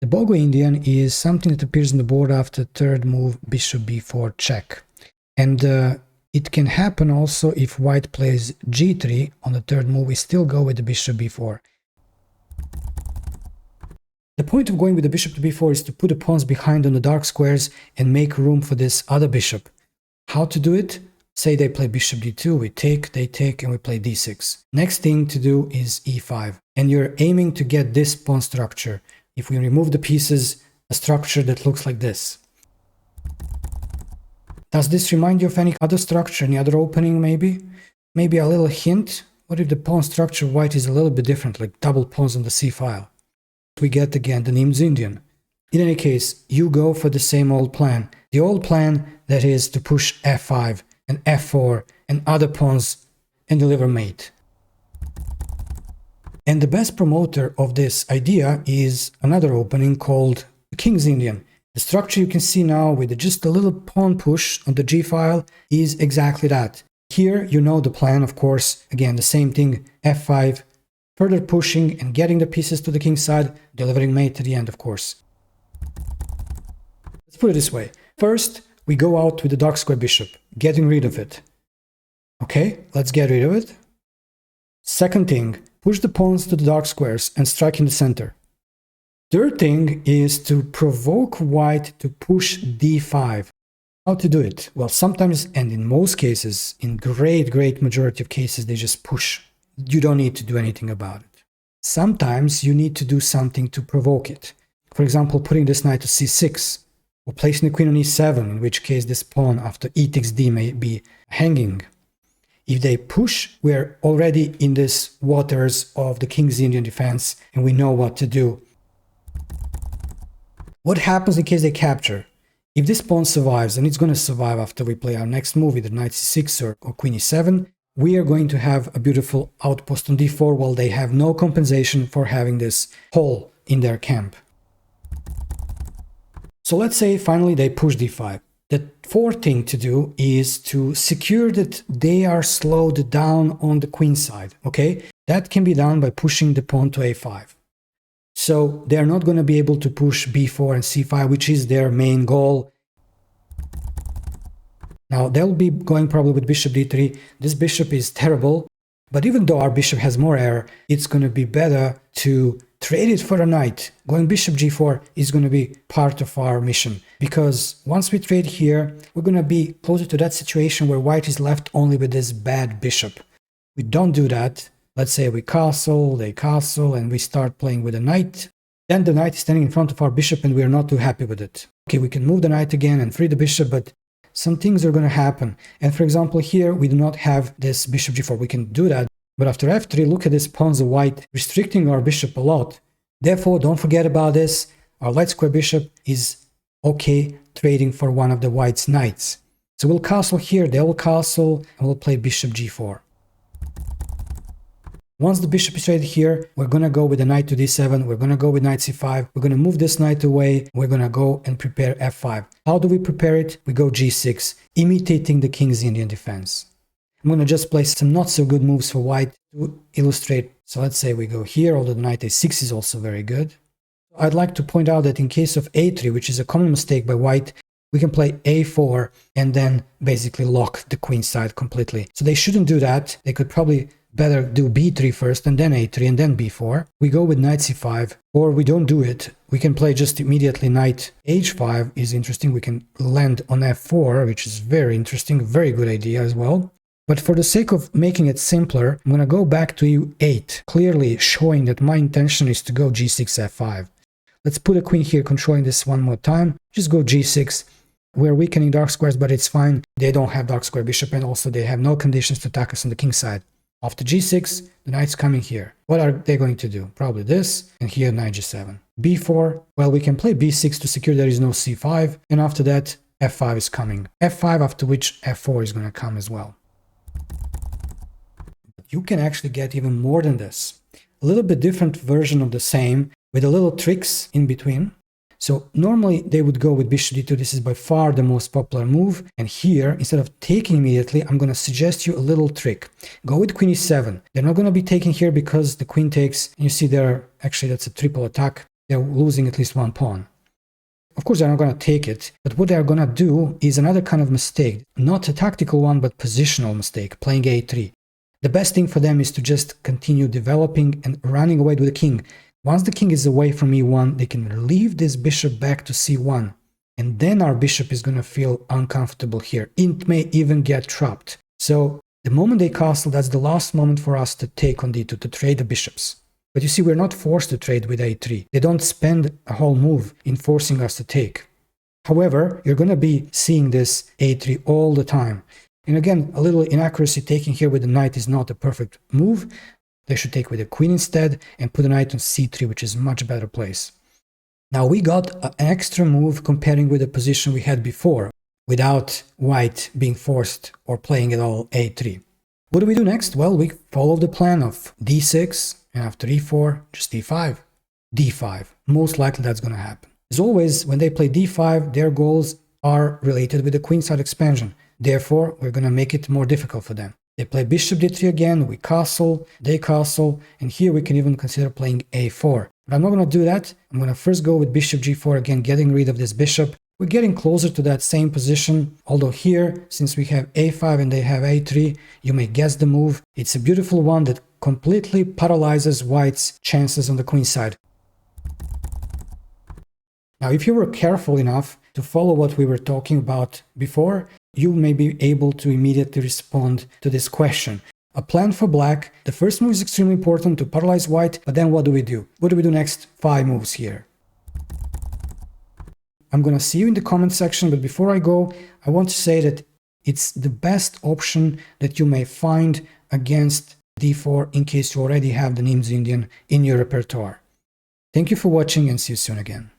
The Bogo-Indian is something that appears on the board after third move bishop b4 check. And it can happen also if white plays g3 on the third move. We still go with the bishop b4. The point of going with the bishop to b4 is to put the pawns behind on the dark squares and make room for this other bishop. How to do it? Say they play bishop d2, we take, they take, and we play d6. Next thing to do is e5. And you're aiming to get this pawn structure. If we remove the pieces, a structure that looks like this. Does this remind you of any other structure, any other opening maybe? Maybe a little hint? What if the pawn structure of white is a little bit different, like double pawns on the c-file? We get again the Nimzo-Indian. In any case, you go for the same old plan. The old plan that is to push f5 and f4 and other pawns and deliver mate. And the best promoter of this idea is another opening called the King's Indian. The structure you can see now with just a little pawn push on the g-file is exactly that. Here you know the plan, of course. Again, the same thing, f5, further pushing and getting the pieces to the king's side, delivering mate at the end, of course. Let's put it this way. First, we go out with the dark square bishop, getting rid of it. Okay, let's get rid of it. Second thing, push the pawns to the dark squares and strike in the center. Third thing is to provoke white to push d5. How to do it? Well, sometimes, and in most cases, in great majority of cases, they just push. You don't need to do anything about it. Sometimes you need to do something to provoke it. For example, putting this knight to c6, or placing the queen on e7, in which case this pawn after e takes d may be hanging. If they push, we're already in this waters of the King's Indian defense, and we know what to do. What happens in case they capture? If this pawn survives, and it's going to survive after we play our next move, either knight c6 or queen e7, we are going to have a beautiful outpost on d4 while they have no compensation for having this hole in their camp. So let's say finally they push d5. The fourth thing to do is to secure that they are slowed down on the queen side, okay? That can be done by pushing the pawn to a5. So they're not going to be able to push b4 and c5, which is their main goal. Now they'll be going probably with bishop d3. This bishop is terrible, but even though our bishop has more error, it's going to be better to trade it for a knight. Going bishop g4 is going to be part of our mission, because once we trade here, we're going to be closer to that situation where white is left only with this bad bishop. We don't do that. Let's say we castle, they castle, and we start playing with a knight. Then the knight is standing in front of our bishop and we are not too happy with it. Okay, we can move the knight again and free the bishop, but some things are going to happen. And for example, here we do not have this bishop g4. We can do that. But after f3, look at this pawns of white, restricting our bishop a lot. Therefore, don't forget about this. Our light square bishop is okay trading for one of the white's knights. So we'll castle here, they will castle, and we'll play bishop g4. Once the bishop is traded here, we're going to go with the knight to d7, we're going to go with knight c5, we're going to move this knight away, we're going to go and prepare f5. How do we prepare it? We go g6, imitating the King's Indian defense. I'm going to just play some not so good moves for white to illustrate. So let's say we go here, although the knight a6 is also very good. I'd like to point out that in case of a3, which is a common mistake by white, we can play a4 and then basically lock the queen side completely. So they shouldn't do that. They could probably better do b3 first and then a3 and then b4. We go with knight c5, or we don't do it. We can play just immediately knight h5 is interesting. We can land on f4, which is very interesting, very good idea as well. But for the sake of making it simpler, I'm going to go back to e8, clearly showing that my intention is to go g6, f5. Let's put a queen here controlling this one more time. Just go g6. We're weakening dark squares, but it's fine. They don't have dark square bishop, and also they have no conditions to attack us on the king side. After g6, the knight's coming here. What are they going to do? Probably this, and here knight g7. b4, well, we can play b6 to secure there is no c5, and after that, f5 is coming. f5, after which f4 is going to come as well. You can actually get even more than this. A little bit different version of the same, with a little tricks in between. So normally they would go with bishop d2. This is by far the most popular move. And here, instead of taking immediately, I'm going to suggest you a little trick. Go with queen e7. They're not going to be taking here because the queen takes. You see there, actually that's a triple attack. they're losing at least one pawn. Of course, they're not going to take it, but what they're going to do is another kind of mistake. Not a tactical one, but positional mistake, playing a3. The best thing for them is to just continue developing and running away with the king. Once the king is away from e1, they can leave this bishop back to c1. And then our bishop is going to feel uncomfortable here. It may even get trapped. So the moment they castle, that's the last moment for us to take on d2, to trade the bishops. But you see, we're not forced to trade with a3. They don't spend a whole move in forcing us to take. However, you're going to be seeing this a3 all the time. And again, a little inaccuracy. Taking here with the knight is not a perfect move. They should take with the queen instead and put the knight on c3, which is a much better place. Now we got an extra move comparing with the position we had before, without white being forced or playing at all a3. What do we do next? Well, we follow the plan of d6, and after e4, just d5. d5. Most likely that's going to happen. As always, when they play d5, their goals are related with the queenside expansion. Therefore, we're going to make it more difficult for them. They play bishop d3 again, we castle, they castle, and here we can even consider playing a4. But I'm not going to do that. I'm going to first go with bishop g4 again, getting rid of this bishop. We're getting closer to that same position, although here, since we have a5 and they have a3, you may guess the move. It's a beautiful one that completely paralyzes white's chances on the queen side. Now, if you were careful enough to follow what we were talking about before, you may be able to immediately respond to this question. A plan for black. The first move is extremely important to paralyze white, but then what do we do? What do we do next? 5 moves here. I'm going to see you in the comment section, but before I go, I want to say that it's the best option that you may find against d4 in case you already have the Nimzo-Indian in your repertoire. Thank you for watching and see you soon again.